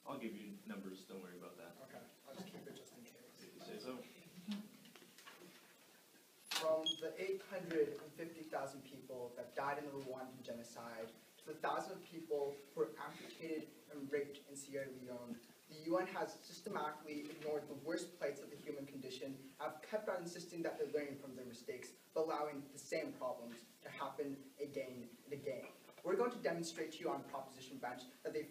I'll give you numbers, don't worry about that. Okay, I'll just keep it just in case. If you say so. From the 850,000 people that died in the Rwandan genocide, to the thousands of people who were amputated and raped in Sierra Leone, the UN has systematically ignored the worst plights of the human condition, have kept on insisting that they're learning from their mistakes, but allowing the same problems to happen again and again. We're going to demonstrate to you on Proposition Bench that the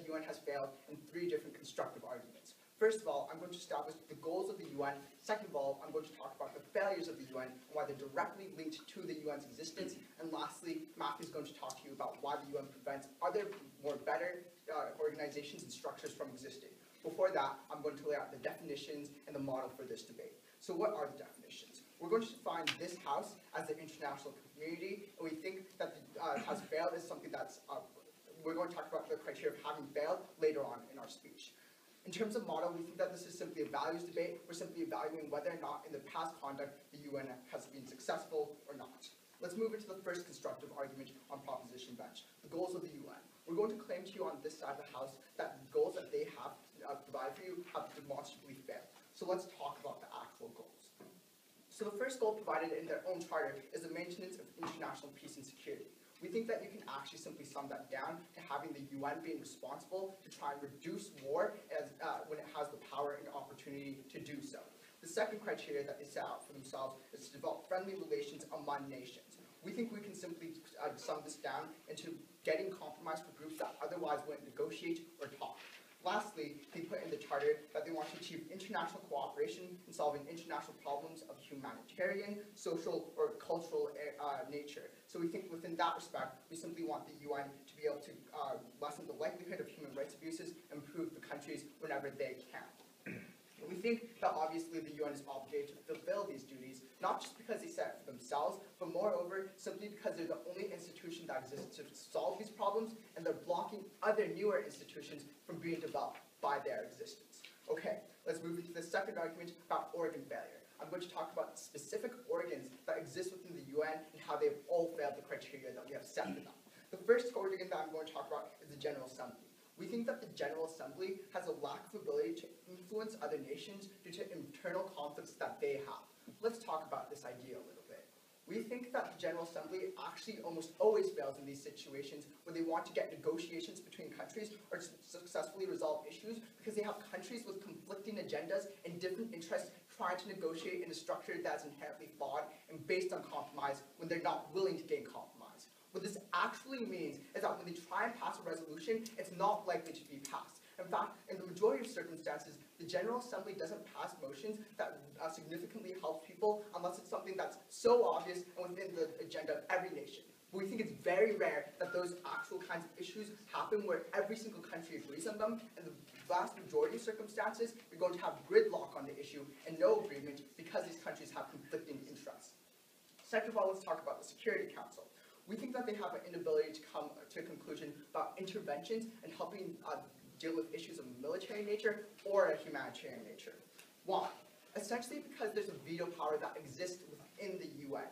UN has failed in 3 different constructive arguments. First of all, I'm going to establish the goals of the UN. Second of all, I'm going to talk about the failures of the UN and why they're directly linked to the UN's existence. And lastly, Matthew's going to talk to you about why the UN prevents other, better organizations and structures from existing. Before that, I'm going to lay out the definitions and the model for this debate. So what are the definitions? We're going to define this House as the international community, and we think that the has failed is something that's, we're going to talk about the criteria of having failed later on in our speech. In terms of model, we think that this is simply a values debate. We're simply evaluating whether or not in the past conduct the UN has been successful or not. Let's move into the first constructive argument on Proposition Bench, the goals of the UN. We're going to claim to you on this side of the House that the goals that they have provided for you have demonstrably failed. So let's talk about the actual goals. So the first goal provided in their own charter is the maintenance of international peace and security. We think that you can actually simply sum that down to having the UN being responsible to try and reduce war as, when it has the power and opportunity to do so. The second criteria that they set out for themselves is to develop friendly relations among nations. We think we can simply sum this down into getting compromise for groups that otherwise wouldn't negotiate or talk. Lastly, they put in the charter that they want to achieve international cooperation in solving international problems of humanitarian, social, or cultural nature. So we think within that respect, we simply want the UN to be able to lessen the likelihood of human rights abuses and improve the countries whenever they can. We think that obviously the UN is obligated to fulfill these duties, not just because they set it for themselves, but moreover, simply because they're the only institution that exists to solve these problems, and they're blocking other newer institutions from being developed by their existence. Okay, let's move into the second argument about organ failure. I'm going to talk about specific organs that exist within the UN and how they've all failed the criteria that we have set for them. The first organ that I'm going to talk about is the General Assembly. We think that the General Assembly has a lack of ability to influence other nations due to internal conflicts that they have. Let's talk about this idea a little bit. We think that the General Assembly actually almost always fails in these situations where they want to get negotiations between countries or to successfully resolve issues because they have countries with conflicting agendas and different interests trying to negotiate in a structure that's inherently flawed and based on compromise when they're not willing to gain compromise. What this actually means is that when they try and pass a resolution, it's not likely to be passed. In fact, in the majority of circumstances, the General Assembly doesn't pass motions that significantly help people unless it's something that's so obvious and within the agenda of every nation. But we think it's very rare that those actual kinds of issues happen where every single country agrees on them, and the vast majority of circumstances, you're going to have gridlock on the issue and no agreement because these countries have conflicting interests. Second of all, let's talk about the Security Council. We think that they have an inability to come to a conclusion about interventions and helping deal with issues of military nature or a humanitarian nature. Why? Essentially because there's a veto power that exists within the UN,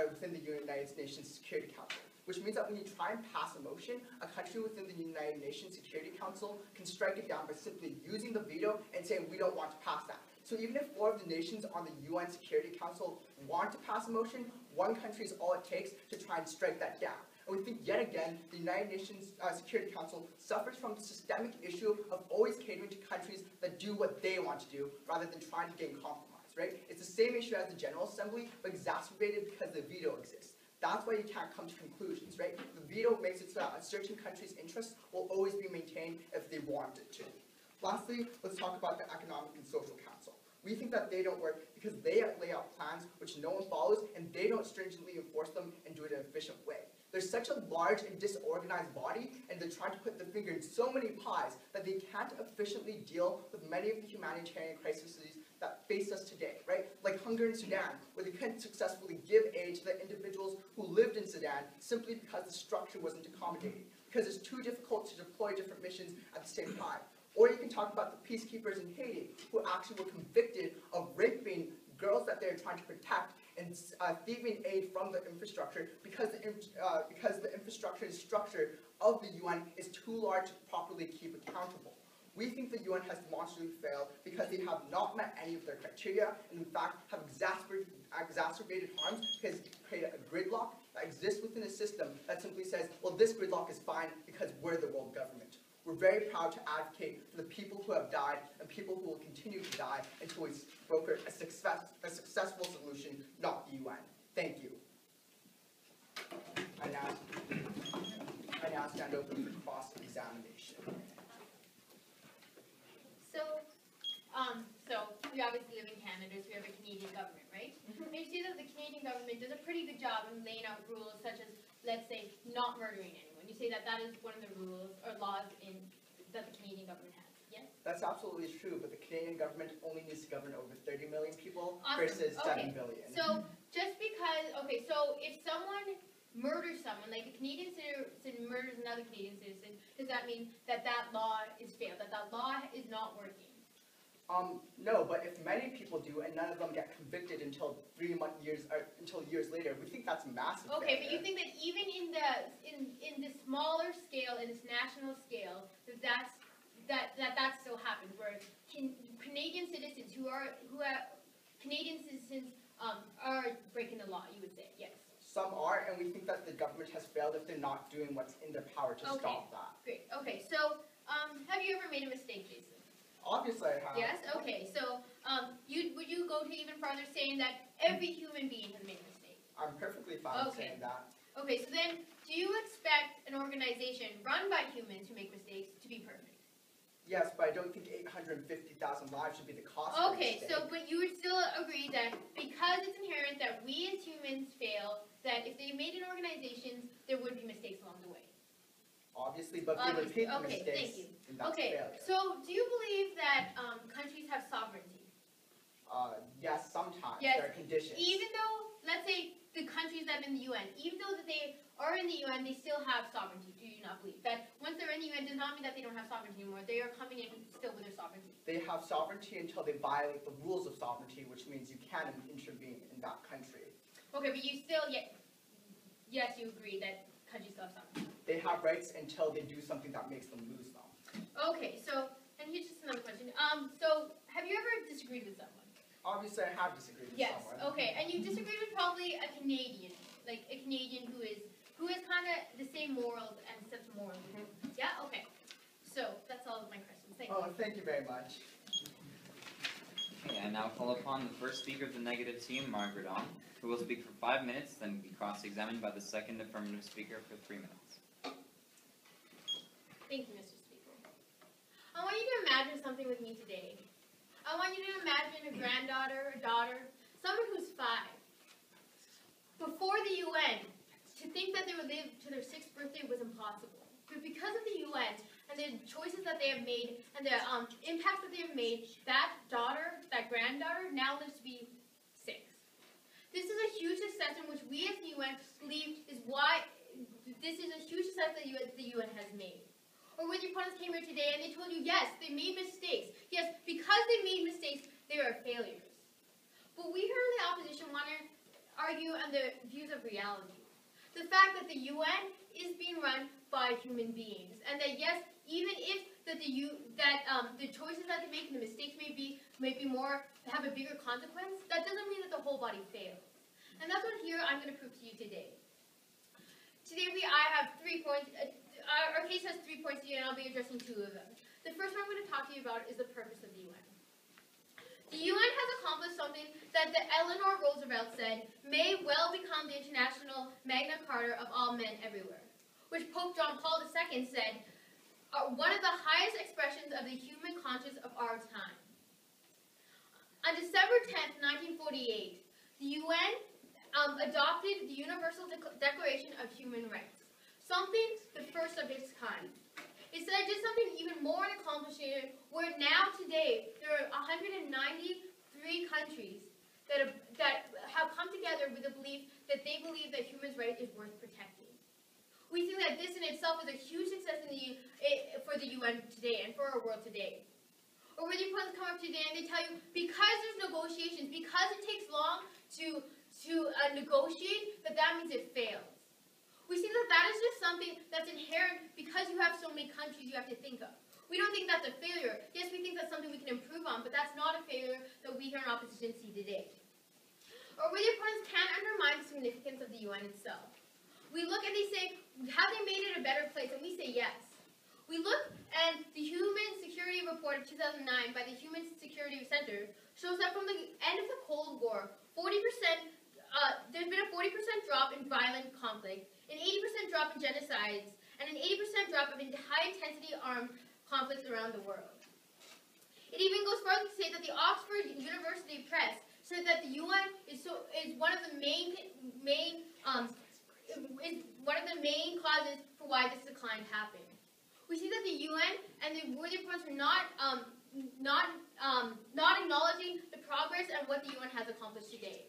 within the United Nations Security Council, which means that when you try and pass a motion, a country within the United Nations Security Council can strike it down by simply using the veto and saying, we don't want to pass that. So even if 4 of the nations on the UN Security Council want to pass a motion, 1 country is all it takes to try and strike that down. And we think, yet again, the United Nations Security Council suffers from the systemic issue of always catering to countries that do what they want to do, rather than trying to gain compromise, right? It's the same issue as the General Assembly, but exacerbated because the veto exists. That's why you can't come to conclusions, right? The veto makes it so that a certain country's interests will always be maintained if they want it to. Lastly, let's talk about the Economic and Social Council. We think that they don't work because they lay out plans which no one follows, and they don't stringently enforce them and do it in an efficient way. They're such a large and disorganized body, and they're trying to put their finger in so many pies that they can't efficiently deal with many of the humanitarian crises that face us today, right? Like hunger in Sudan, where they couldn't successfully give aid to the individuals who lived in Sudan simply because the structure wasn't accommodating, because it's too difficult to deploy different missions at the same time. Or you can talk about the peacekeepers in Haiti, who actually were convicted of raping girls that they're trying to protect and thieving aid from the infrastructure because the infrastructure and structure of the UN is too large to properly keep accountable. We think the UN has demonstrably failed because they have not met any of their criteria, and in fact have exacerbated harms because they created a gridlock that exists within a system that simply says, well, this gridlock is fine because we're the world government. We're very proud to advocate for the people who have died and people who will continue to die until we broker a successful solution, not the UN. Thank you. I now stand open for cross-examination. So we obviously live in Canada, so we have a Canadian government, right? And you see that the Canadian government does a pretty good job in laying out rules such as, let's say, not murdering anyone. You say that that is one of the rules or laws that the Canadian government has, yes? That's absolutely true, but the Canadian government only needs to govern over 30 million people Awesome. versus 7 billion. So just because, so if someone murders someone, like a Canadian citizen murders another Canadian citizen, does that mean that that law is failed, that that law is not working? No, but if many people do and none of them get convicted until years later, we think that's massive. Okay, failure. but you think that even in the smaller scale, in this national scale, that still happens, where Canadian citizens are breaking the law, you would say, yes. Some are, and we think that the government has failed if they're not doing what's in their power to stop that. Great. Okay, so have you ever made a mistake, Jason? Obviously I have. Yes? Okay, so would you go to even farther saying that every human being has made a mistake? I'm perfectly fine with saying that. Okay, so then do you expect an organization run by humans who make mistakes to be perfect? Yes, but I don't think 850,000 lives should be the cost of a mistake. But you would still agree that because it's inherent that we as humans fail, that if they made an organization, there would be mistakes along the way? Obviously, but if they repeat the mistakes, thank you. then that's failure. So do you believe that countries have sovereignty? Yes, sometimes. Yes. There are conditions. Even though, let's say, the countries that are in the UN, even though that they are in the UN, they still have sovereignty. Do you not believe that once they're in the UN does not mean that they don't have sovereignty anymore? They are coming in still with their sovereignty. They have sovereignty until they violate the rules of sovereignty, which means you can intervene in that country. Okay, but you still, yes, you agree that countries still have sovereignty. They have rights until they do something that makes them lose them. Okay, so, and here's just another question. So, have you ever disagreed with someone? Obviously, I have disagreed with someone. Yes, okay, and you disagreed with probably a Canadian, like a Canadian who is kind of the same morals and sets morals. Yeah, okay. So, that's all of my questions. Thank you. Oh, thank you very much. Okay, I now call upon the first speaker of the negative team, Margaret Ong, who will speak for 5 minutes, then be cross-examined by the second affirmative speaker for 3 minutes. Thank you, Mr. Speaker. I want you to imagine something with me today. I want you to imagine a granddaughter, a daughter, someone who's 5. Before the UN, to think that they would live to their 6th birthday was impossible. But because of the UN and the choices that they have made and the impact that they have made, that daughter, that granddaughter, now lives to be 6. This is a huge success in which we as the UN believe is why this is a huge success that the UN has made. Or when your opponents came here today and they told you, yes, they made mistakes. Yes, because they made mistakes, they are failures. But we here in the opposition want to argue on the views of reality. The fact that the UN is being run by human beings, and that yes, even if the choices that they make and the mistakes may be more have a bigger consequence, that doesn't mean that the whole body fails. And that's what here I'm going to prove to you today. Today I have 3 points. Our case has 3 points here, and I'll be addressing 2 of them. The first one I'm going to talk to you about is the purpose of the UN. The UN has accomplished something that the Eleanor Roosevelt said may well become the international Magna Carta of all men everywhere, which Pope John Paul II said are one of the highest expressions of the human conscience of our time. On December 10th, 1948, the UN adopted the Universal Declaration of Human Rights, something the first of its kind. It said just something even more accomplishing, where now today there are 193 countries that have come together with the belief that they believe that human rights is worth protecting. We think that this in itself is a huge success for the UN today and for our world today. Or when your opponents come up today and they tell you, because there's negotiations, because it takes long to negotiate, that means it fails. We see that is just something that's inherent because you have so many countries you have to think of. We don't think that's a failure. Yes, we think that's something we can improve on, but that's not a failure that we here in opposition see today. Our worthy opponents can't undermine the significance of the UN itself. We look and they say, have they made it a better place? And we say yes. We look and the Human Security Report of 2009 by the Human Security Center shows that from the end of the Cold War, 40%, there's been a 40% drop in violent conflict, an 80% drop in genocides, and an 80% drop of high-intensity armed conflicts around the world. It even goes further to say that the Oxford University Press said that the UN is one of the main causes for why this decline happened. We see that the UN and the worthy opponents are not acknowledging the progress and what the UN has accomplished today.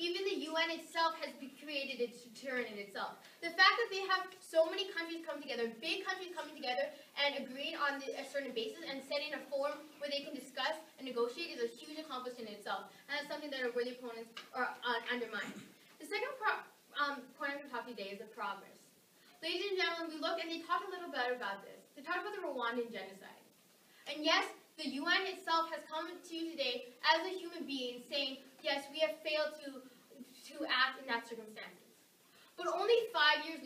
Even the UN itself has created its deterrent in itself. The fact that they have so many countries come together, big countries coming together and agreeing on a certain basis and setting a forum where they can discuss and negotiate is a huge accomplishment in itself. And that's something that our worthy opponents are undermining. The second point I'm going to talk today is the progress. Ladies and gentlemen, we look and they talk a little bit about this. They talk about the Rwandan genocide. And yes, the UN itself has come to you today as a human being saying, yes, we have failed to act in that circumstances. But only 5 years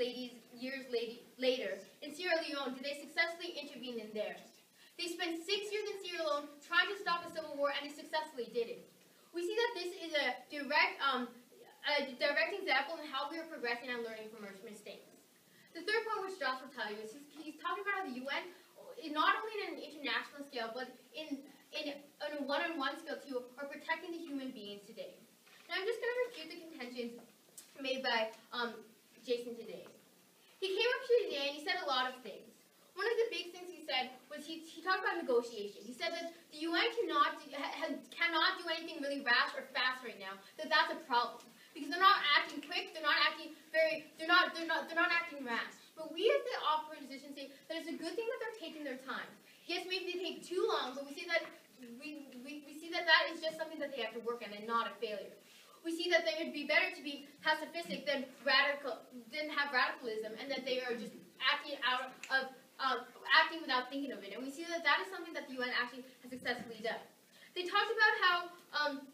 later, in Sierra Leone, did they successfully intervene in theirs. They spent 6 years in Sierra Leone trying to stop a civil war, and they successfully did it. We see that this is a direct example in how we are progressing and learning from our mistakes. The third point which Josh will tell you is he's talking about how the UN, not only in an international scale, but in a one-on-one scale too, are protecting the human beings today. Now I'm just going to refute the contentions made by Jason today. He came up here today and he said a lot of things. One of the big things he said was he talked about negotiation. He said that the UN cannot do anything really rash or fast right now. That's a problem because they're not acting quick. They're not acting acting rash. But we as the opposition say that it's a good thing that they're taking their time. Yes, maybe they take too long, but we see that that is just something that they have to work on and not a failure. We see that it would be better to be pacifistic than have radicalism, and that they are just acting acting without thinking of it. And we see that that is something that the UN actually has successfully done. They talked about how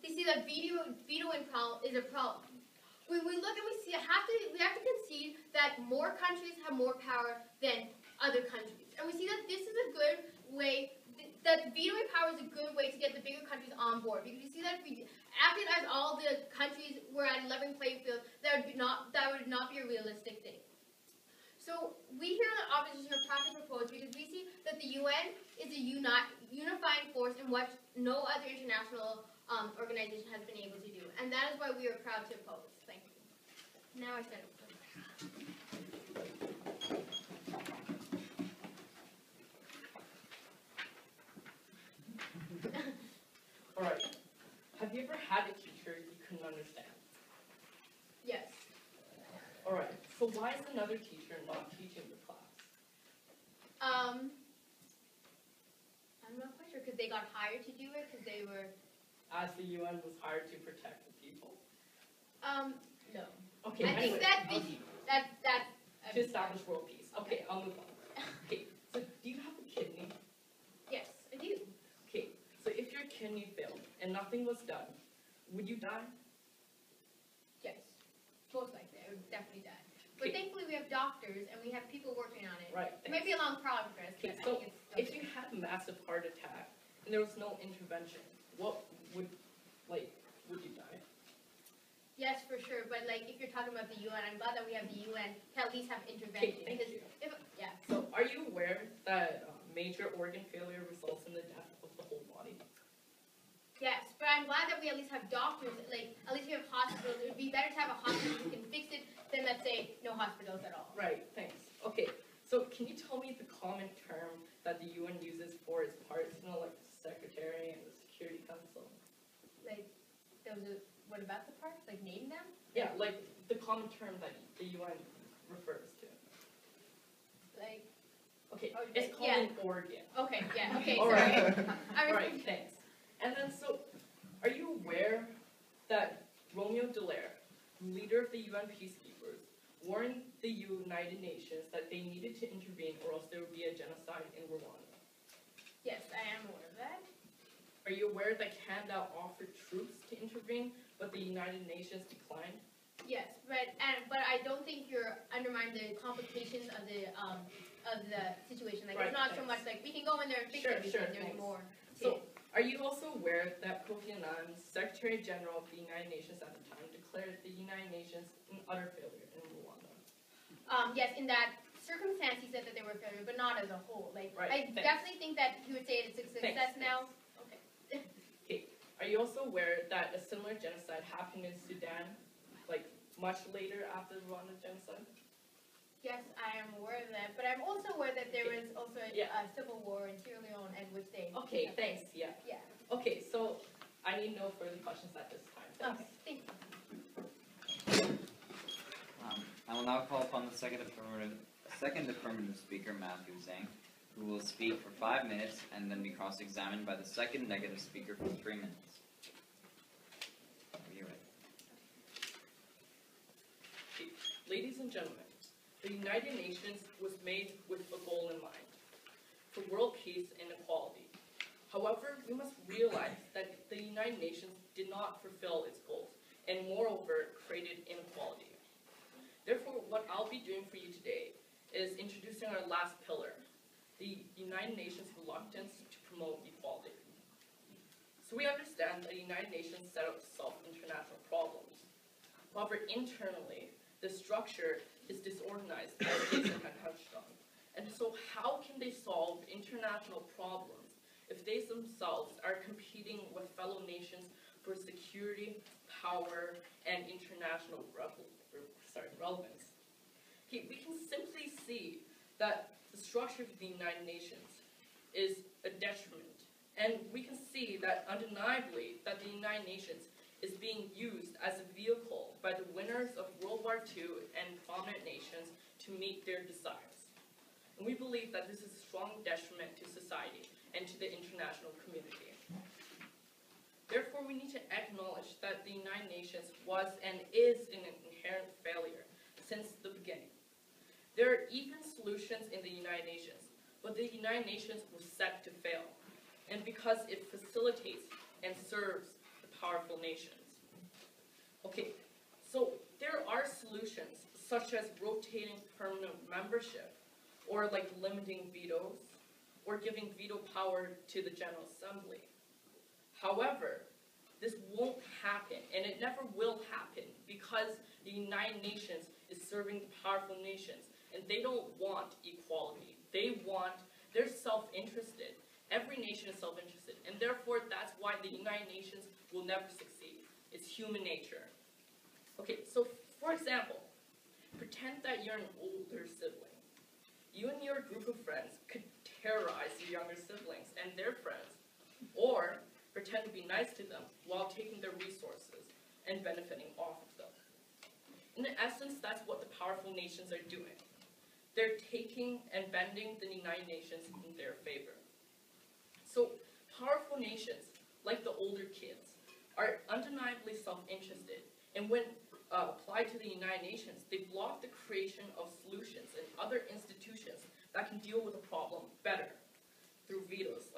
they see that vetoing is a problem. We look and we have to concede that more countries have more power than other countries. And we see that this is a good way, that vetoing power is a good way to get the bigger countries on board. Because we see that if we acted as all the countries were at a level playing field, that would not be a realistic thing. So we here in the opposition are proud to propose because we see that the UN is a unifying force in what no other international organization has been able to do. And that is why we are proud to oppose. Thank you. Now I stand up. Alright. Have you ever had a teacher you couldn't understand? Yes. Alright. So why is another teacher not teaching the class? I'm not quite sure because they got hired to do it because they were. As the UN was hired to protect the people? No. Okay. I think that's to establish world peace. Okay, I'll move on. Okay. So do you have a kidney? Yes, I do. Okay. So if your kidney failed and nothing was done, would you die? Yes. Most likely, I would definitely die. But Okay. thankfully, we have doctors and we have people working on it. Right. It might be a long progress, Okay, but I so think it's if you had a massive heart attack and there was no intervention, what would you die? Yes, for sure. But if you're talking about the UN, I'm glad that we have the UN to at least have intervention. Okay, thank you. Yeah. So are you aware that major organ failure results in the death of the whole body? Yes, but I'm glad that we at least have doctors. At least we have hospitals. It would be better to have a hospital who can fix it than, let's say, no hospitals at all. Right. Thanks. Okay. So can you tell me the common term that the UN uses for its parts? You know, like the Secretary and the Security Council. What about the parts? Name them? Yeah, like the common term that the UN refers to. Okay, Oh, it's called yeah. an organ. Okay, yeah, okay, All sorry. right. I was- Alright, thanks. And then, so, are you aware that Romeo Dallaire, leader of the UN peacekeepers, warned the United Nations that they needed to intervene or else there would be a genocide in Rwanda? Yes, I am aware of that. Are you aware that Canada offered troops to intervene, but the United Nations declined? Yes, but I don't think you're undermining the complications of the situation. Like Right, it's not so thanks. much like we can go in there and fix Sure, everything. sure, There's thanks. more. So, are you also aware that Kofi Annan, Secretary General of the United Nations at the time, declared the United Nations an utter failure in Rwanda? Yes, in that circumstance, he said that they were a failure, but not as a whole. Like Right, I thanks. definitely think that he would say it's a success Thanks, now. Okay. Okay. Are you also aware that a similar genocide happened in Sudan, like much later after the Rwanda genocide? Yes, I am aware of that, but I'm also aware that there was also Yeah. a civil war in Sierra Leone, and which they. Okay, thanks. Yeah. Yeah. Okay, so I need no further questions at this time. Thanks. Okay. Thank you. I will now call upon the second affirmative speaker, Matthew Zhang, who will speak for 5 minutes and then be cross-examined by the second negative speaker for 3 minutes. Are you ready? Okay. Ladies and gentlemen, the United Nations was made with a goal in mind, for world peace and equality. However, we must realize that the United Nations did not fulfill its goals, and moreover, created inequality. Therefore, what I'll be doing for you today is introducing our last pillar, the United Nations' reluctance to promote equality. So we understand that the United Nations set out to solve international problems. However, internally, the structure is disorganized, as Jason had touched on. And so how can they solve international problems if they themselves are competing with fellow nations for security, power, and international relevance? Okay, we can simply see that the structure of the United Nations is a detriment. And we can see that undeniably that the United Nations is being used as a vehicle by the winners of World War II and prominent nations to meet their desires. And we believe that this is a strong detriment to society and to the international community. Therefore, we need to acknowledge that the United Nations was and is an inherent failure since the beginning. There are even solutions in the United Nations, but the United Nations was set to fail, and because it facilitates and serves the powerful nations. Okay, so there are solutions such as rotating permanent membership, or like limiting vetoes, or giving veto power to the General Assembly. However, this won't happen, and it never will happen, because the United Nations is serving the powerful nations, and they don't want equality. They're self-interested. Every nation is self-interested, and therefore that's why the United Nations will never succeed. It's human nature. Okay, so for example, pretend that you're an older sibling. You and your group of friends could terrorize your younger siblings and their friends, or pretend to be nice to them while taking their resources and benefiting off of them. In essence, that's what the powerful nations are doing. They're taking and bending the United Nations in their favor. So, powerful nations, like the older kids, are undeniably self-interested, and when applied to the United Nations, they block the creation of solutions and other institutions that can deal with a problem better through vetoes.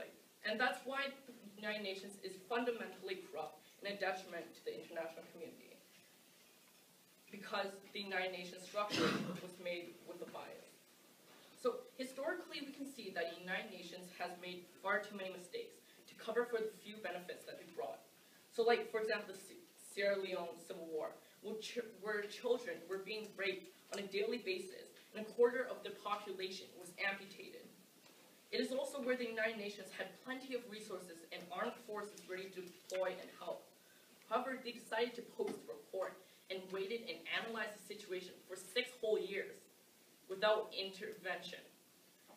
And that's why the United Nations is fundamentally corrupt and a detriment to the international community, because the United Nations structure was made with a bias. So historically, we can see that the United Nations has made far too many mistakes to cover for the few benefits that they brought. So like, for example, the Sierra Leone Civil War, where children were being raped on a daily basis, and a quarter of the population was amputated. It is also where the United Nations had plenty of resources and armed forces ready to deploy and help. However, they decided to post a report and waited and analyzed the situation for 6 whole years without intervention.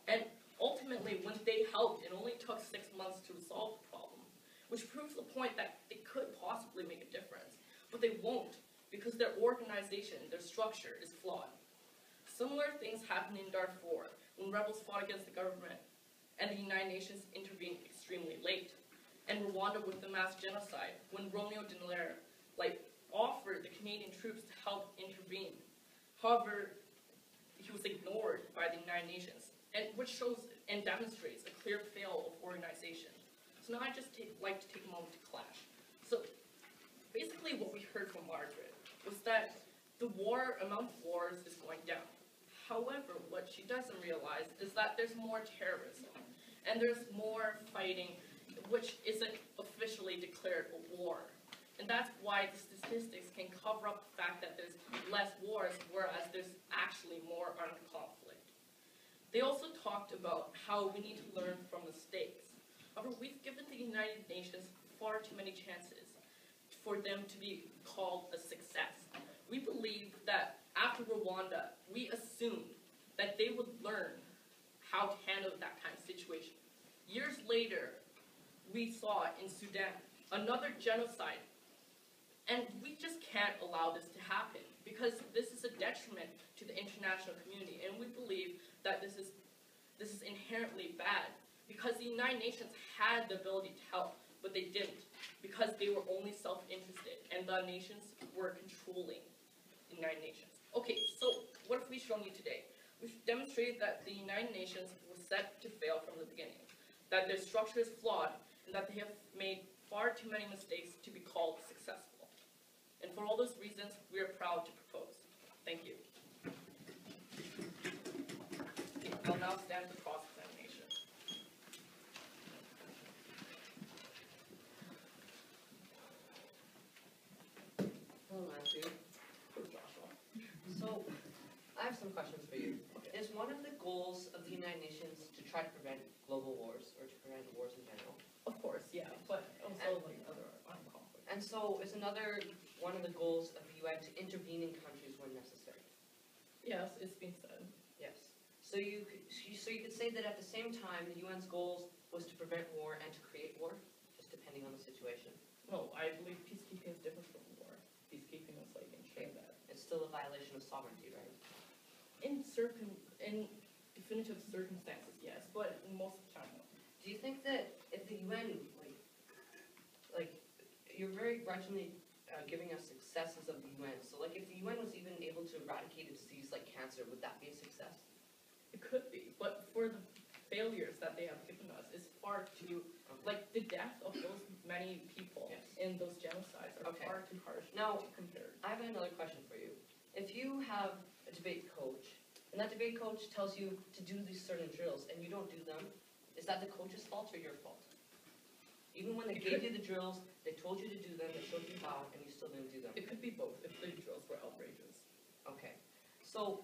And ultimately, when they helped, it only took 6 months to resolve the problem, which proves the point that they could possibly make a difference, but they won't, because their organization, their structure is flawed. Similar things happened in Darfur, when rebels fought against the government, and the United Nations intervened extremely late. And Rwanda with the mass genocide, when Romeo Dallaire offered the Canadian troops to help intervene. However, he was ignored by the United Nations, and which shows and demonstrates a clear fail of organization. So now I just like to take a moment to clash. So basically what we heard from Margaret was that the amount of wars is going down. However, what she doesn't realize is that there's more terrorism, and there's more fighting, which isn't officially declared a war. And that's why the statistics can cover up the fact that there's less wars, whereas there's actually more armed conflict. They also talked about how we need to learn from mistakes. However, we've given the United Nations far too many chances for them to be called a success. We believe that after Rwanda, we assumed that they would learn how to handle that kind of situation. Years later, we saw in Sudan another genocide. And we just can't allow this to happen because this is a detriment to the international community. And we believe that this is inherently bad because the United Nations had the ability to help, but they didn't because they were only self-interested and the nations were controlling the United Nations. Okay, so what have we shown you today? We've demonstrated that the United Nations was set to fail from the beginning, that their structure is flawed, and that they have made far too many mistakes to be called successful. And for all those reasons, we are proud to propose. Thank you. Okay, I'll now stand for cross-examination. Hello, Matthew. Who's Joshua? So, I have some questions for you. Is one of the goals of the United Nations to try to prevent global wars, or to prevent wars in general? Of course, yeah, but also like other armed conflicts. And so, is one of the goals of the UN to intervene in countries when necessary? Yes, it's been said. Yes. So you could say that at the same time, the UN's goals was to prevent war and to create war, just depending on the situation. No, I believe peacekeeping is different from war. Peacekeeping is like ensuring that It's still a violation of sovereignty, right? in definitive circumstances, yes, but most of the time, no. Do you think that if the UN, you're very grudgingly giving us successes of the UN, so like if the UN was even able to eradicate a disease like cancer, would that be a success? It could be, but for the failures that they have given us is far too, like the death of those many people Yes. in those genocides are Okay. far too harsh Now, to compare. I have another question for you. If you have a debate coach, and that debate coach tells you to do these certain drills, and you don't do them, is that the coach's fault or your fault? Even when they gave you the drills, they told you to do them, they showed you how, and you still didn't do them. It could be both if the drills were outrageous. Okay. So,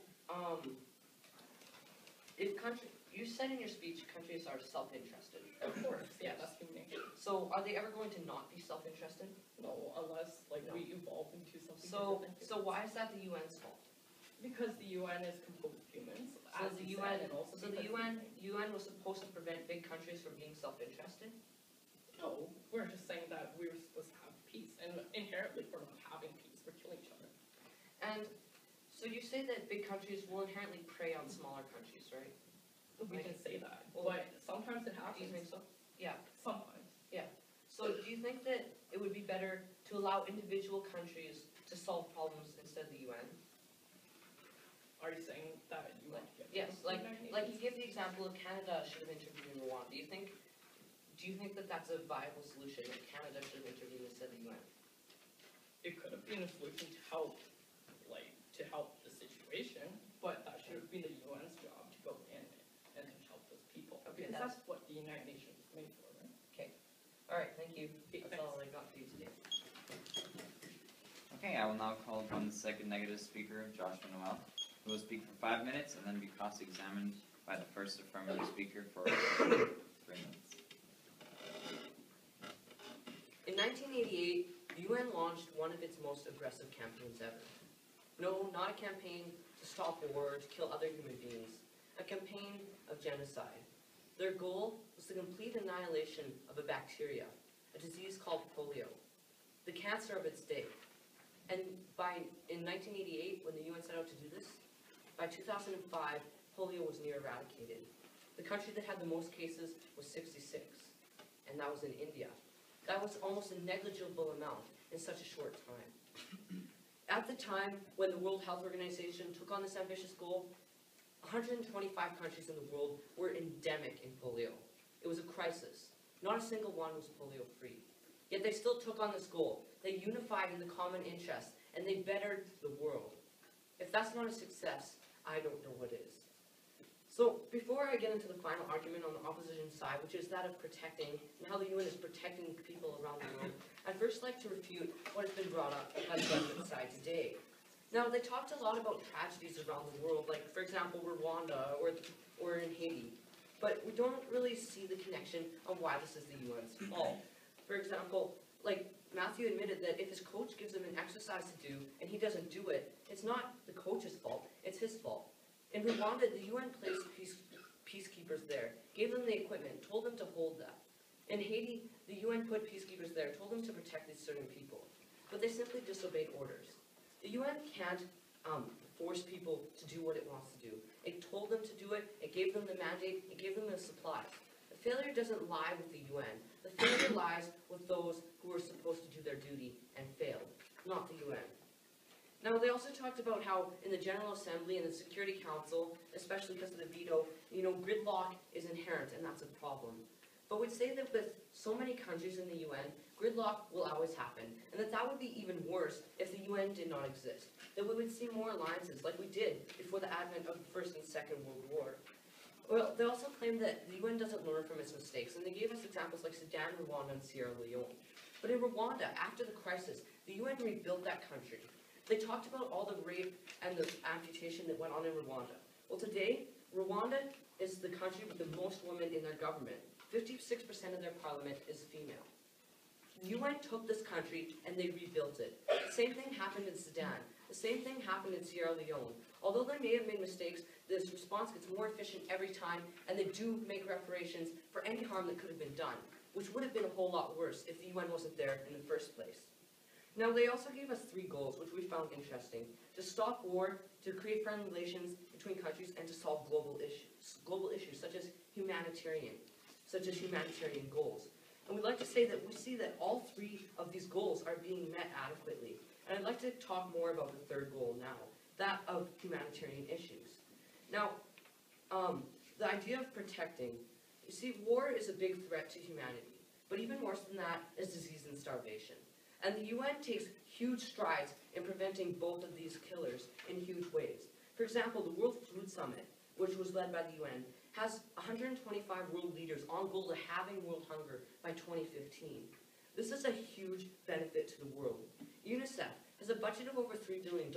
you said in your speech countries are self-interested. Of course, yeah, that's human nature. So, are they ever going to not be self-interested? No, unless like No. we evolve into something So different. why is that the UN's fault? Because the UN is composed of humans, So as the you UN, said, and also so the because UN was supposed to prevent big countries from being self-interested? No, we're just saying that we're supposed to have peace, and inherently we're not having peace, we're killing each other. And so you say that big countries will inherently prey on smaller countries, right? We Like- can say that, well, but sometimes it Do happens. you think so? Yeah. Sometimes. So do you think that it would be better to allow individual countries to solve problems instead of the UN? Are you saying that you want to get Yes, rid of the United like you Nations? give the example of Canada should have intervened in Rwanda. Do you think that that's a viable solution, that Canada should have intervened instead of the UN? It could have been a solution to help the situation, but that should have been the UN's job to go in and to help those people. Okay, Because that's what the United Nations is made for, right? All right, thank you. Okay, That's all I got for you today. Okay, I will now call upon the second negative speaker, Joshua Noel, who will speak for 5 minutes and then be cross-examined by the first affirmative speaker for 3 minutes. In 1988, the UN launched one of its most aggressive campaigns ever. No, not a campaign to stop war, to kill other human beings. A campaign of genocide. Their goal was the complete annihilation of a bacteria, a disease called polio, the cancer of its day. And in 1988, when the UN set out to do this, by 2005, polio was near eradicated. The country that had the most cases was 66, and that was in India. That was almost a negligible amount in such a short time. At the time when the World Health Organization took on this ambitious goal, 125 countries in the world were endemic in polio. It was a crisis. Not a single one was polio-free. Yet they still took on this goal. They unified in the common interest, and they bettered the world. If that's not a success, I don't know what is. So before I get into the final argument on the opposition side, which is that of protecting, and how the UN is protecting people around the world, I'd first like to refute what has been brought up by the government side today. Now, they talked a lot about tragedies around the world, like, for example, Rwanda or in Haiti. But we don't really see the connection of why this is the UN's fault. For example, like Matthew admitted that if his coach gives him an exercise to do and he doesn't do it, it's not the coach's fault, it's his fault. In Rwanda, the UN placed peacekeepers there, gave them the equipment, told them to hold that. In Haiti, the UN put peacekeepers there, told them to protect these certain people. But they simply disobeyed orders. The UN can't force people to do what it wants to do. It told them to do it, it gave them the mandate, it gave them the supplies. The failure doesn't lie with the UN. The failure lies with those who were supposed to do their duty and failed, not the UN. Now, they also talked about how in the General Assembly and the Security Council, especially because of the veto, gridlock is inherent, and that's a problem. But we'd say that with so many countries in the UN, gridlock will always happen, and that would be even worse if the UN did not exist. That we would see more alliances, like we did before the advent of the First and Second World War. Well, they also claim that the UN doesn't learn from its mistakes, and they gave us examples like Sudan, Rwanda, and Sierra Leone. But in Rwanda, after the crisis, the UN rebuilt that country. They talked about all the rape and the amputation that went on in Rwanda. Well, today, Rwanda is the country with the most women in their government. 56% of their parliament is female. The UN took this country and they rebuilt it. The same thing happened in Sudan. The same thing happened in Sierra Leone. Although they may have made mistakes, this response gets more efficient every time, and they do make reparations for any harm that could have been done, which would have been a whole lot worse if the UN wasn't there in the first place. Now, they also gave us 3 goals, which we found interesting: to stop war, to create friendly relations between countries, and to solve global issues such as humanitarian goals. And we'd like to say that we see that all 3 of these goals are being met adequately. And I'd like to talk more about the 3rd goal now, that of humanitarian issues. Now, the idea of protecting, you see, war is a big threat to humanity, but even worse than that is disease and starvation. And the UN takes huge strides in preventing both of these killers in huge ways. For example, the World Food Summit, which was led by the UN, has 125 world leaders on goal to halving world hunger by 2015. This is a huge benefit to the world. UNICEF has a budget of over $3 billion.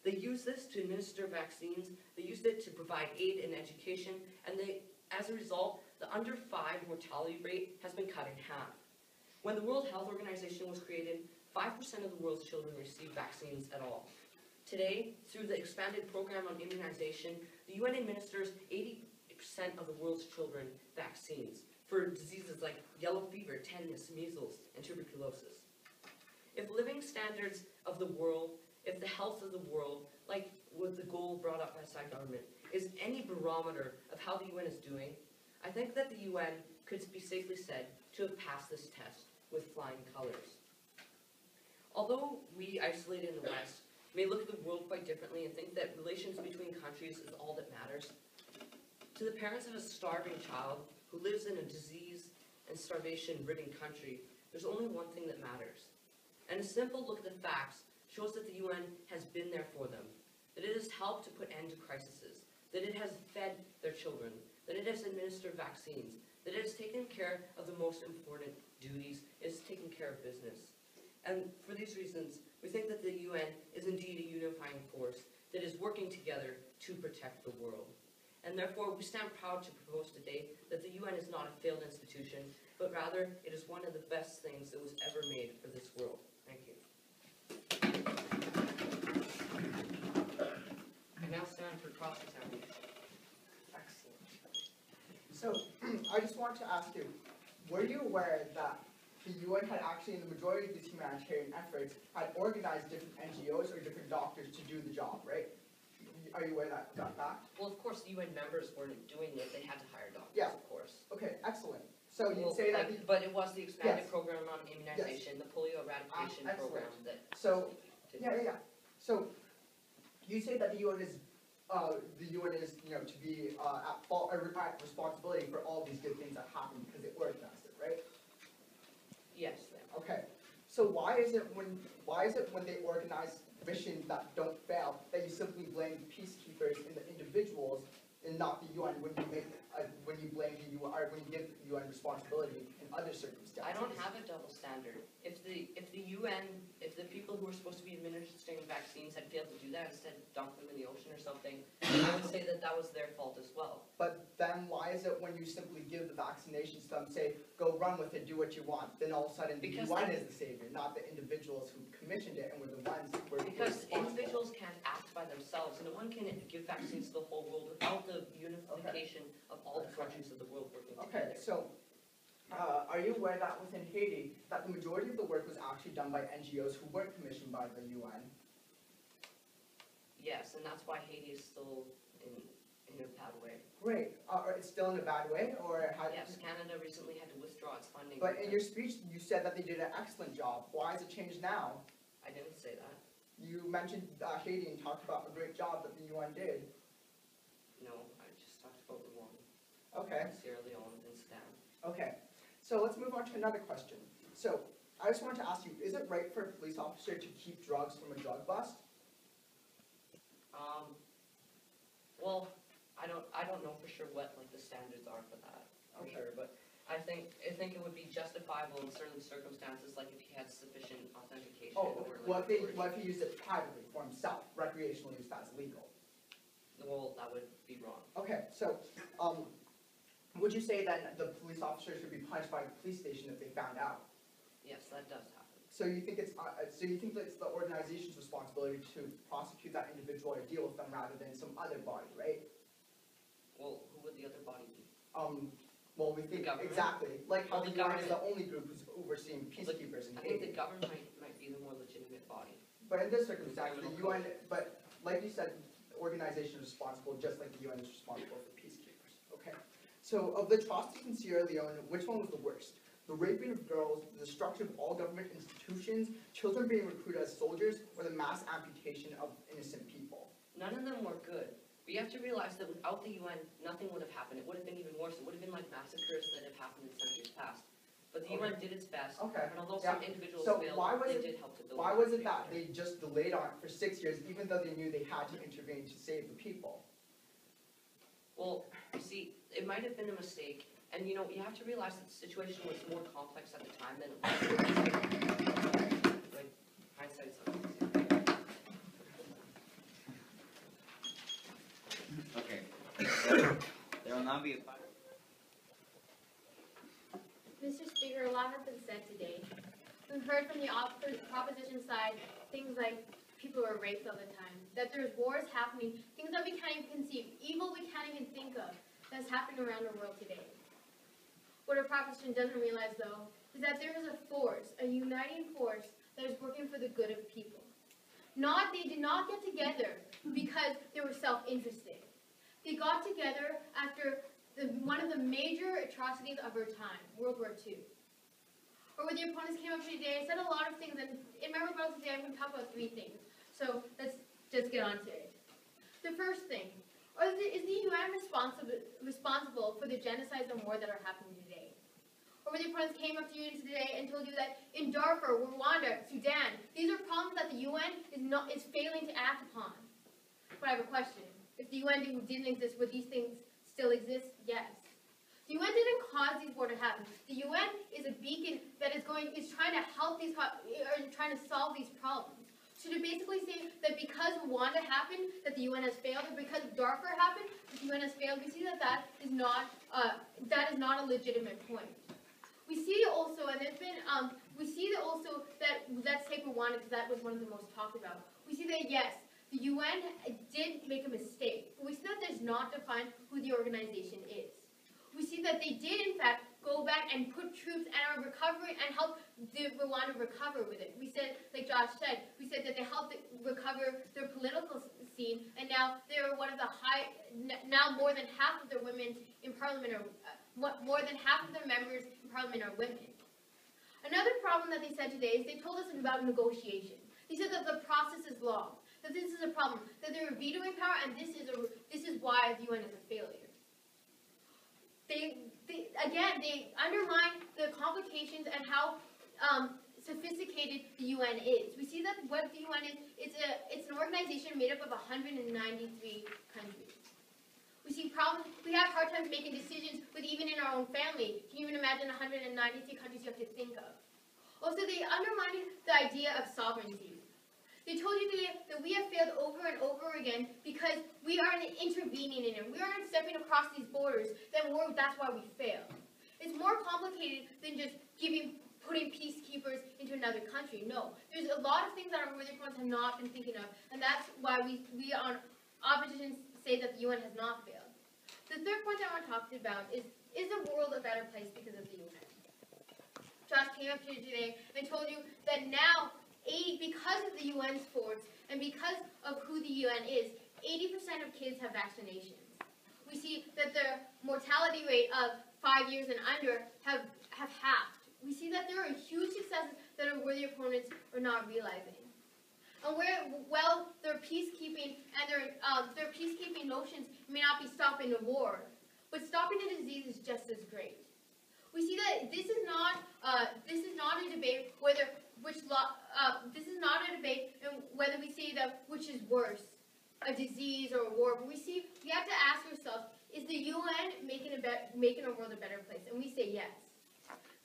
They use this to administer vaccines, they used it to provide aid and education, and as a result, the under 5 mortality rate has been cut in half. When the World Health Organization was created, 5% of the world's children received vaccines at all. Today, through the expanded program on immunization, the UN administers 80% of the world's children vaccines for diseases like yellow fever, tetanus, measles, and tuberculosis. If living standards of the world, if the health of the world, like with the goal brought up by side government, is any barometer of how the UN is doing, I think that the UN could be safely said to have passed this test with flying colors. Although we, isolated in the West, may look at the world quite differently and think that relations between countries is all that matters, to the parents of a starving child who lives in a disease and starvation-ridden country, there's only one thing that matters. And a simple look at the facts shows that the UN has been there for them, that it has helped to put end to crises, that it has fed their children, that it has administered vaccines, that it has taken care of the most important duties, it has taken care of business. And for these reasons, we think that the UN is indeed a unifying force that is working together to protect the world. And therefore, we stand proud to propose today that the UN is not a failed institution, but rather it is one of the best things that was ever made for this world. Thank you. I now stand for cross-examination. Excellent. So, I just want to ask you, were you aware that the UN had actually, in the majority of these humanitarian efforts, had organized different NGOs or different doctors to do the job, right? Are you aware of that fact? Well, of course, the UN members weren't doing it. They had to hire doctors, Yeah. of course. Okay, excellent. So you'd say that the, But it was the expanded Yes. program on immunization, the polio eradication Excellent. program that. So, did yeah. So, you say that the UN is the UN is, to be at fault or at responsibility for all these good things that happen because it organized it, right? Yes. Okay. So why is it when they organize missions that don't fail that you simply blame the peacekeepers and the individuals and not the UN when you blame the UN or when you give the UN responsibility in other circumstances? I don't have a double standard. If the UN, if the people who were supposed to be administering vaccines had failed to do that, instead dump them in the ocean or something, I would say that was their fault as well. But then why is it when you simply give the vaccinations to them, say, go run with it, do what you want, then all of a sudden the UN is the savior, not the individuals who commissioned it and were the ones who were Because responsible? individuals can't act by themselves, and no one can give vaccines to the whole world without the unification of all the countries of the world working Okay, together. so are you aware that within Haiti, that the majority of the work was actually done by NGOs who weren't commissioned by the UN? Yes, and that's why Haiti is still in a bad way. Great. It's still in a bad way, or has? Yes, Canada recently had to withdraw its funding. But in your speech, you said that they did an excellent job. Why has it changed now? I didn't say that. You mentioned Haiti and talked about the great job that the UN did. No, I just talked about Rwanda, Okay. Sierra Leone, and Sudan. Okay. So let's move on to another question. So I just wanted to ask you: is it right for a police officer to keep drugs from a drug bust? Well, I don't know for sure what the standards are for that, for Okay. sure, but I think it would be justifiable in certain circumstances, like if he had sufficient authentication. Oh, or what if he used it privately for himself, recreational use? That's legal. Well, that would be wrong. Okay, so would you say that the police officer should be punished by the police station if they found out? Yes, that does happen. So you think it's the organization's responsibility to prosecute that individual or deal with them rather than some other body, right? Well, who would the other body be? Well, we think government? exactly like how Well, the the UN is the government- only group who's overseeing peacekeepers in I think the Haiti. government might be the more legitimate body. But in this circumstance, the Criminal UN, but like you said, the organization is responsible just like the UN is responsible for peacekeepers. Okay. So of the atrocities in Sierra Leone, which one was the worst? The raping of girls, the destruction of all government institutions, children being recruited as soldiers, or the mass amputation of innocent people? None of them were good. We have to realize that without the UN, nothing would have happened. It would have been even worse. It would have been like massacres that have happened in centuries past. But the UN did its best, Okay. and although Yeah. some individuals So failed, why was they it- did help to build. Why a was it country that together. they just delayed on it for 6 years, even though they knew they had to intervene to save the people? Well, you see, it might have been a mistake, and you have to realize that the situation was more complex at the time than it was. Like, hindsight's Okay. So, there will now be a Mr. Speaker, a lot has been said today. We've heard from the opposition side things like people are raped all the time, that there's wars happening, things that we can't even conceive, evil we can't even think of that's happening around the world today. What our proposition doesn't realize, though, is that there is a force, a uniting force, that is working for the good of people. They did not get together because they were self-interested. They got together after one of the major atrocities of our time, World War II. Or where the opponents came up today and said a lot of things, and in my rebuttal today I'm going to talk about 3 things. So let's just get on to it. The first thing, is the UN responsible for the genocides and war that are happening today? Or where the opponents came up to you today and told you that in Darfur, Rwanda, Sudan, these are problems that the UN is failing to act upon. But I have a question. If the UN didn't exist, would these things still exist? Yes. The UN didn't cause these wars to happen. The UN is a beacon that is trying to help trying to solve these problems. So to basically say that because Rwanda happened, that the UN has failed, or because Darfur happened, that the UN has failed, we see that is not a legitimate point. We see also, and there's been, we see that also that, let's take Rwanda because that was one of the most talked about. We see that yes, the UN did make a mistake, but we see that does not define who the organization is. We see that they did, in fact, go back and put troops and are recovering and help the Rwanda recover with it. We said, like Josh said, we said that they helped recover their political scene, and now they're one of the now more than half of their women in parliament are, more than half of their members in parliament are women. Another problem that they said today is they told us about negotiation. They said that the process is long, that this is a problem, that they're a vetoing power, and this is why the UN is a failure. They undermine the complications and how sophisticated the UN is. We see that what the UN is, it's an organization made up of 193 countries. We see problems, we have hard times making decisions with even in our own family. Can you even imagine 193 countries you have to think of? Also, they undermine the idea of sovereignty. They told you today that we have failed over and over again because we aren't intervening in it. We aren't stepping across these borders, that's why we fail. It's more complicated than just putting peacekeepers into another country. No, there's a lot of things that our worthy opponents have not been thinking of, and that's why we on opposition say that the UN has not failed. The third point I want to talk about is the world a better place because of the UN? Josh came up here today and told you that now, because of the UN's force and because of who the UN is, 80% of kids have vaccinations. We see that the mortality rate of 5 years and under have halved. We see that there are huge successes that our worthy opponents are not realizing. And their peacekeeping and their peacekeeping notions may not be stopping a war, but stopping a disease is just as great. We see that this is not a debate whether we say that which is worse, a disease or a war. But we have to ask ourselves: is the UN making a world a better place? And we say yes.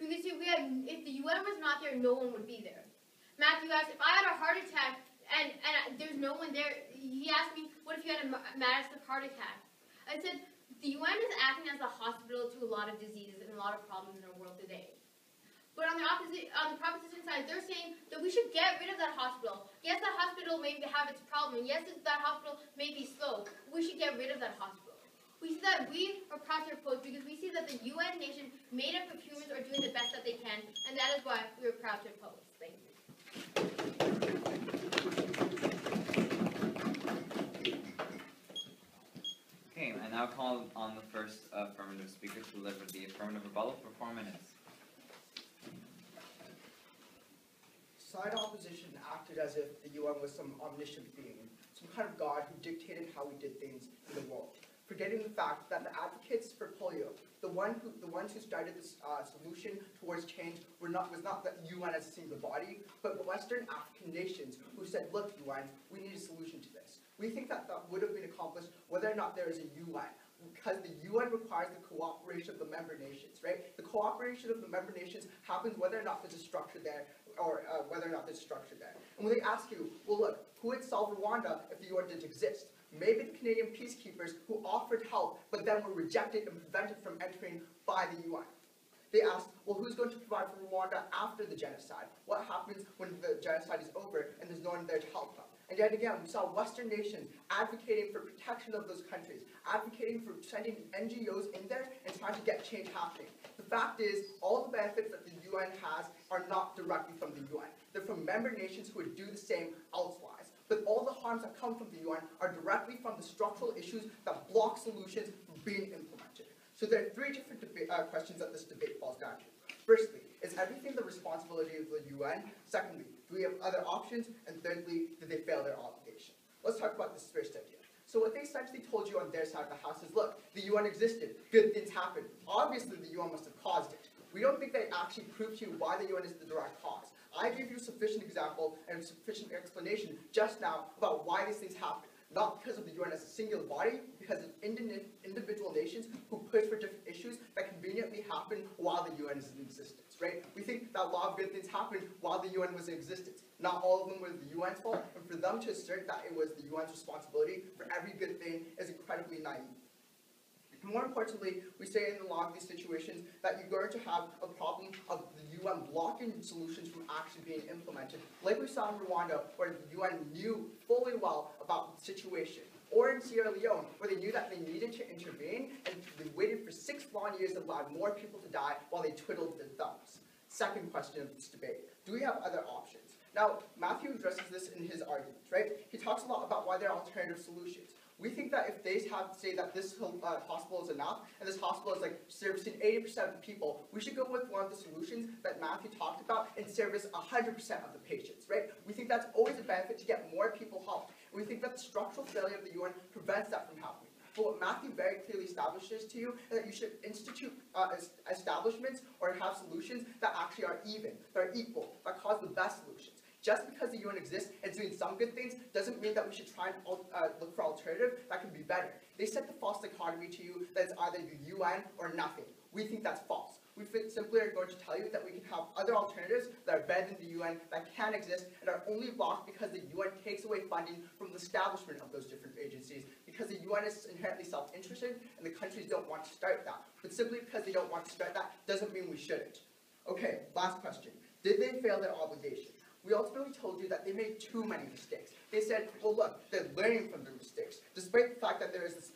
Because if the UN was not there, no one would be there. Matthew asked, if I had a heart attack and there's no one there, he asked me, what if you had a massive heart attack? I said, the UN is acting as a hospital to a lot of diseases and a lot of problems in our world today. But on the proposition side, they're saying that we should get rid of that hospital. Yes, that hospital may have its problem. Yes, that hospital may be slow. We should get rid of that hospital. We see that we are proud to oppose because we see that the UN nation made up of humans are doing the best that they can, and that is why we are proud to oppose. Thank you. Okay, I now call on the first affirmative speaker to deliver the affirmative rebuttal for 4 minutes. Side opposition acted as if the UN was some omniscient being, some kind of god who dictated how we did things in the world, forgetting the fact that the advocates for polio, the ones who started this solution towards change, was not the UN as a single body, but Western African nations who said, look, UN, we need a solution to this. We think that would have been accomplished whether or not there is a UN, because the UN requires the cooperation of the member nations, right? The cooperation of the member nations happens whether or not there's a structure there, or whether or not there's a structure there. And when they ask you, well, look, who would solve Rwanda if the UN didn't exist? Maybe the Canadian peacekeepers who offered help but then were rejected and prevented from entering by the UN. They asked, well, who's going to provide for Rwanda after the genocide? What happens when the genocide is over and there's no one there to help them? And yet again, we saw Western nations advocating for protection of those countries, advocating for sending NGOs in there and trying to get change happening. The fact is, all the benefits that the UN has are not directly from the UN. They're from member nations who would do the same elsewise. But all the harms that come from the UN are directly from the structural issues that block solutions from being implemented. So there are three different questions that this debate falls down to. Firstly, is everything the responsibility of the UN? Secondly, do we have other options? And thirdly, did they fail their obligation? Let's talk about this first idea. So what they essentially told you on their side of the house is, look, the UN existed, good things happened. Obviously, the UN must have caused it. We don't think they actually proved to you why the UN is the direct cause. I gave you a sufficient example and a sufficient explanation just now about why these things happen. Not because of the UN as a singular body, because of individual nations who push for different issues that conveniently happen while the UN is in existence, right? We think that a lot of good things happened while the UN was in existence. Not all of them were the UN's fault, and for them to assert that it was the UN's responsibility for every good thing is incredibly naive. More importantly, we say in a lot of these situations that you're going to have a problem of the UN blocking solutions from actually being implemented, like we saw in Rwanda, where the UN knew fully well about the situation, or in Sierra Leone, where they knew that they needed to intervene, and they waited for 6 long years and allowed more people to die while they twiddled their thumbs. Second question of this debate, do we have other options? Now, Matthew addresses this in his argument, right? He talks a lot about why there are alternative solutions. We think that if they say that this hospital is enough, and this hospital is like servicing 80% of the people, we should go with one of the solutions that Matthew talked about and service 100% of the patients, right? We think that's always a benefit to get more people helped. And we think that the structural failure of the UN prevents that from happening. But what Matthew very clearly establishes to you is that you should institute establishments or have solutions that actually are even, that are equal, that cause the best solutions. Just because the UN exists and is doing some good things doesn't mean that we should try and look for alternatives that can be better. They set the false dichotomy to you that it's either the UN or nothing. We think that's false. We simply are going to tell you that we can have other alternatives that are better than the UN, that can exist, and are only blocked because the UN takes away funding from the establishment of those different agencies, because the UN is inherently self-interested, and the countries don't want to start that. But simply because they don't want to start that doesn't mean we shouldn't. Okay, last question. Did they fail their obligation? We ultimately told you that they made too many mistakes. They said, well look, they're learning from their mistakes, despite the fact that there is this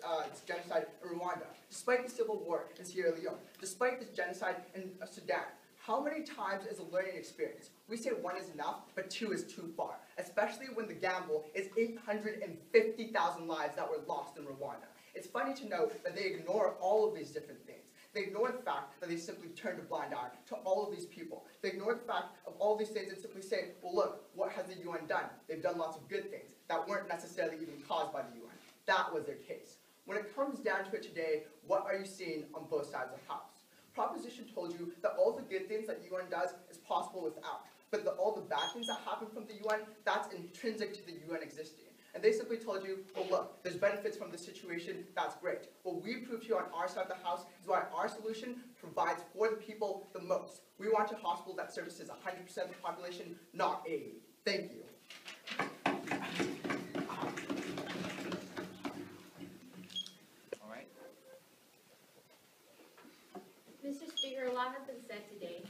genocide in Rwanda, despite the civil war in Sierra Leone, despite this genocide in Sudan. How many times is a learning experience? We say one is enough, but two is too far, especially when the gamble is 850,000 lives that were lost in Rwanda. It's funny to note that they ignore all of these different things. They ignore the fact that they simply turned a blind eye to all of these people. They ignore the fact of all these things and simply say, well look, what has the UN done? They've done lots of good things that weren't necessarily even caused by the UN. That was their case. When it comes down to it today, what are you seeing on both sides of the house? Proposition told you that all the good things that the UN does is possible without, but all the bad things that happen from the UN, that's intrinsic to the UN existing. And they simply told you, well look, there's benefits from this situation, that's great. What we proved to you on our side of the house is why our solution provides for the people the most. We want a hospital that services 100% of the population, not 80. Thank you. All right. Mr. Speaker, a lot has been said today.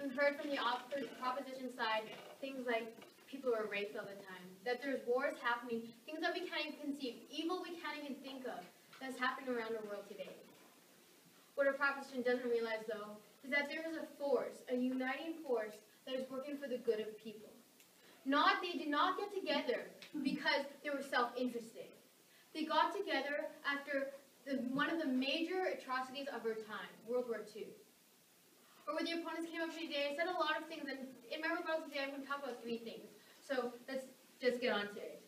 We've heard from the opposition side things like people are raped all the time, that there's wars happening, things that we can't even conceive, evil we can't even think of, that's happening around the world today. What our proposition doesn't realize, though, is that there is a force, a uniting force, that is working for the good of people. They did not get together because they were self-interested. They got together after one of the major atrocities of our time, World War II. Or where the opponents came up today and said a lot of things, and in my rebuttal today I'm going to talk about three things. So let's just get on to it.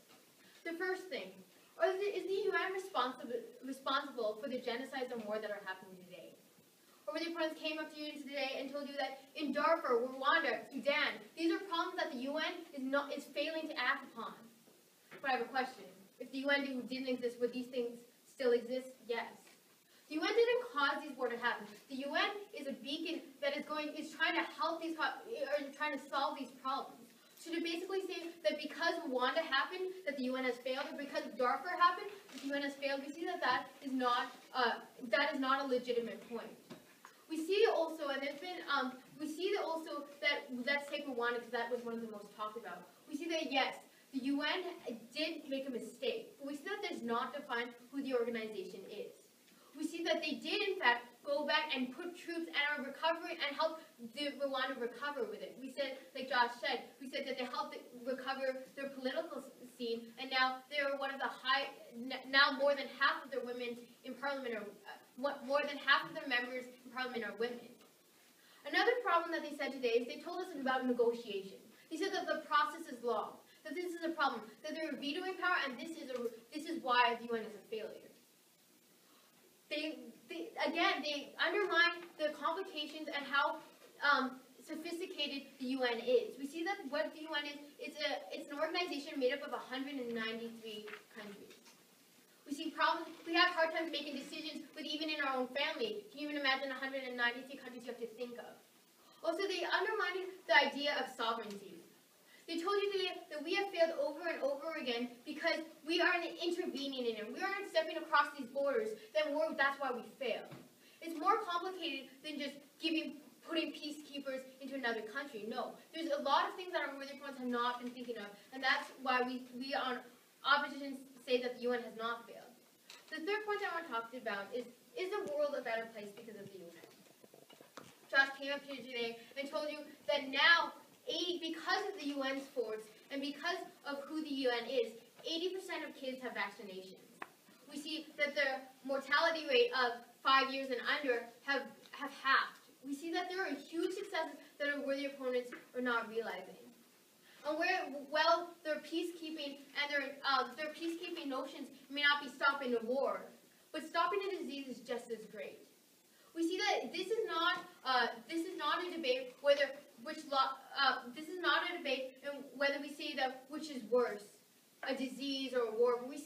The first thing, is the UN responsible for the genocides and war that are happening today? Or where the opponents came up to you today and told you that in Darfur, Rwanda, Sudan, these are problems that the UN is failing to act upon. But I have a question. If the UN didn't exist, would these things still exist? Yes. The UN didn't cause these wars to happen. The UN is a beacon that is trying to help trying to solve these problems. So to basically say that because Rwanda happened, that the UN has failed, or because Darfur happened, that the UN has failed, we see that is not a legitimate point. We see also, and there's been, we see also that, let's take Rwanda because that was one of the most talked about. We see that yes, the UN did make a mistake, but we see that does not define who the organization is. We see that they did, in fact, go back and put troops and are recovering and help Rwanda recover with it. We said, like Josh said, we said that they helped recover their political scene, and now they're one of the now more than half of their women in parliament are, more than half of their members in parliament are women. Another problem that they said today is they told us about negotiation. They said that the process is long, that this is a problem, that they're vetoing power, and this is why the UN is a failure. They undermine the complications and how sophisticated the UN is. We see that what the UN is, it's an organization made up of 193 countries. We see problems, we have hard times making decisions with even in our own family. Can you even imagine 193 countries you have to think of? Also, they undermine the idea of sovereignty. They told you today that we have failed over and over again because we aren't intervening in it. We aren't stepping across these borders. That's why we fail. It's more complicated than just putting peacekeepers into another country. No, there's a lot of things that our worthy opponents have not been thinking of, and that's why we on opposition say that the UN has not failed. The third point I want to talk about is the world a better place because of the UN? Josh came up to you today and told you that now, because of the UN's force and because of who the UN is, 80% of kids have vaccinations. We see that the mortality rate of 5 years and under have halved. We see that there are huge successes that our worthy opponents are not realizing. And well, their peacekeeping and their peacekeeping notions may not be stopping a war, but stopping a disease is just as great. We see that this is not a debate this is not a debate in whether we see that which is worse, a disease or a war. But we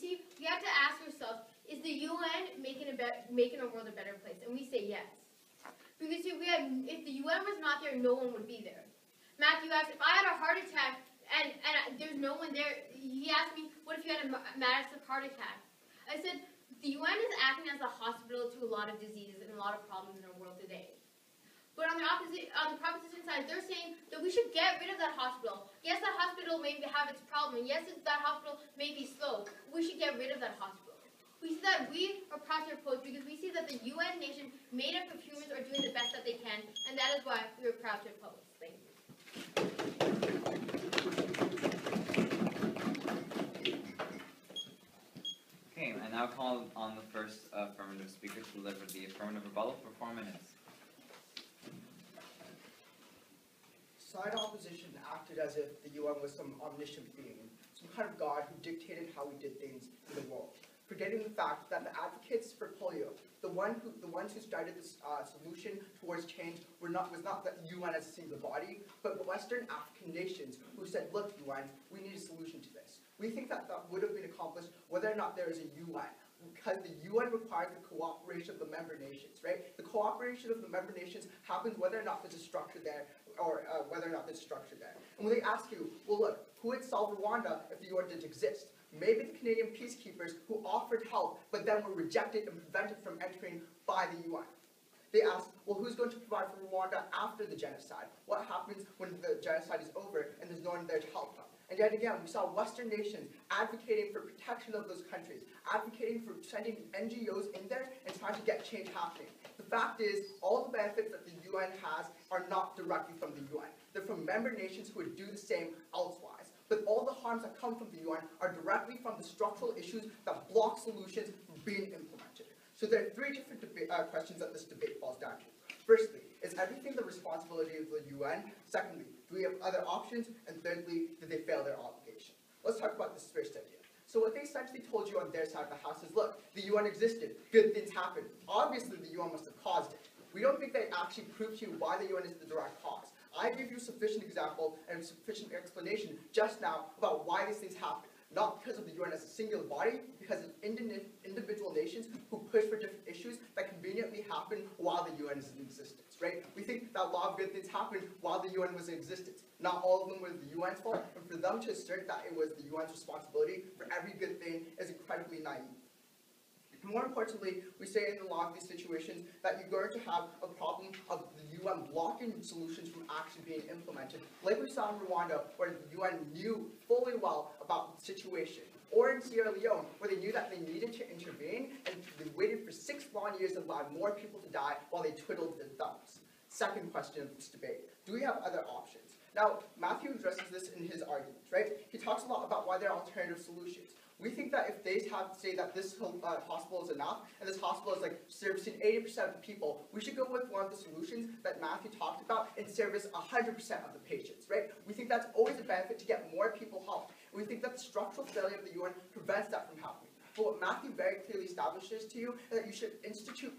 have to ask ourselves: is the UN making our world a better place? And we say yes. Because if the UN was not there, no one would be there. Matthew asked, if I had a heart attack and there's no one there, he asked me, what if you had a massive heart attack? I said, the UN is acting as a hospital to a lot of diseases and a lot of problems in our world today. But on the proposition side, they're saying that we should get rid of that hospital. Yes, that hospital may have its problem. Yes, that hospital may be slow. We should get rid of that hospital. We see that we are proud to oppose because we see that the UN nation made up of humans are doing the best that they can, and that is why we are proud to oppose. Thank you. Okay, I now call on the first affirmative speaker to deliver the affirmative rebuttal for 4 minutes. Side opposition acted as if the UN was some omniscient being, some kind of god who dictated how we did things in the world, forgetting the fact that the advocates for polio, the ones who started this solution towards change, was not the UN as a single body, but Western African nations who said, look, UN, we need a solution to this. We think that would have been accomplished whether or not there is a UN, because the UN requires the cooperation of the member nations, right? The cooperation of the member nations happens whether or not there's a structure there, or whether or not there's a structure there. And when they ask you, well, look, who would solve Rwanda if the UN didn't exist? Maybe the Canadian peacekeepers who offered help, but then were rejected and prevented from entering by the UN. They asked, well, who's going to provide for Rwanda after the genocide? What happens when the genocide is over and there's no one there to help them? And yet again, we saw Western nations advocating for protection of those countries, advocating for sending NGOs in there and trying to get change happening. The fact is, all the benefits that the UN has are not directly from the UN. They're from member nations who would do the same elsewise. But all the harms that come from the UN are directly from the structural issues that block solutions from being implemented. So there are three different questions that this debate falls down to. Firstly, is everything the responsibility of the UN? Secondly, do we have other options? And thirdly, did they fail their obligation? Let's talk about this first idea. So what they essentially told you on their side of the house is, look, the UN existed, good things happened. Obviously, the UN must have caused it. We don't think they actually proved to you why the UN is the direct cause. I gave you sufficient example and sufficient explanation just now about why these things happen. Not because of the UN as a singular body, because of individual nations who push for different issues that conveniently happen while the UN is in existence, right? We think that a lot of good things happened while the UN was in existence. Not all of them were the UN's fault, and for them to assert that it was the UN's responsibility for every good thing is incredibly naive. More importantly, we say in a lot of these situations that you're going to have a problem of the UN blocking solutions from actually being implemented, like we saw in Rwanda, where the UN knew fully well about the situation, or in Sierra Leone, where they knew that they needed to intervene, and they waited for 6 long years and allowed more people to die while they twiddled their thumbs. Second question of this debate, do we have other options? Now, Matthew addresses this in his arguments, right? He talks a lot about why there are alternative solutions. We think that if they say that this hospital is enough, and this hospital is like servicing 80% of the people, we should go with one of the solutions that Matthew talked about and service 100% of the patients, right? We think that's always a benefit to get more people help. And we think that the structural failure of the UN prevents that from happening. But what Matthew very clearly establishes to you is that you should institute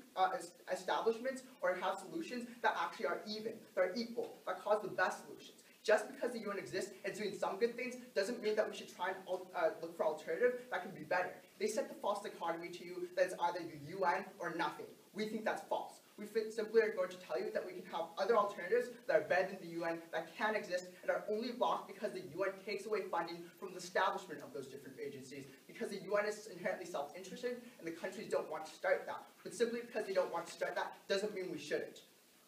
establishments or have solutions that actually are even, that are equal, that cause the best solutions. Just because the UN exists and is doing some good things doesn't mean that we should try and look for alternatives that can be better. They set the false dichotomy to you that it's either the UN or nothing. We think that's false. We simply are going to tell you that we can have other alternatives that are better than the UN, that can exist, and are only blocked because the UN takes away funding from the establishment of those different agencies, because the UN is inherently self-interested and the countries don't want to start that. But simply because they don't want to start that doesn't mean we shouldn't.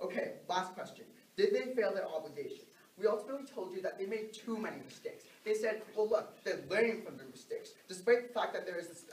Okay, last question. Did they fail their obligation? We ultimately told you that they made too many mistakes. They said, well, look, they're learning from their mistakes, despite the fact that there is this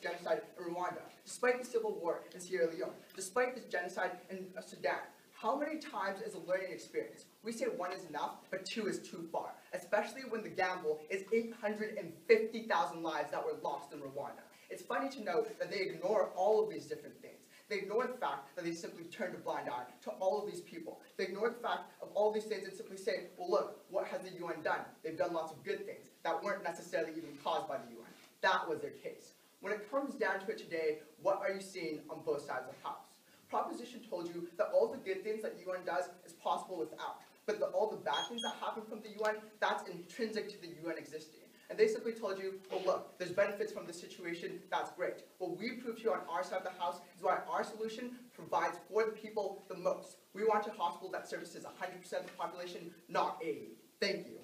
genocide in Rwanda, despite the civil war in Sierra Leone, despite this genocide in Sudan. How many times is a learning experience? We say 1 is enough, but 2 is too far, especially when the gamble is 850,000 lives that were lost in Rwanda. It's funny to note that they ignore all of these different things. They ignore the fact that they simply turned a blind eye to all of these people. They ignore the fact of all these things and simply say, well look, what has the UN done? They've done lots of good things that weren't necessarily even caused by the UN. That was their case. When it comes down to it today, what are you seeing on both sides of the house? Proposition told you that all the good things that the UN does is possible without, but all the bad things that happen from the UN, that's intrinsic to the UN existing. And they simply told you, well look, there's benefits from this situation, that's great. What we proved to you on our side of the house is why our solution provides for the people the most. We want a hospital that services 100% of the population, not 80. Thank you.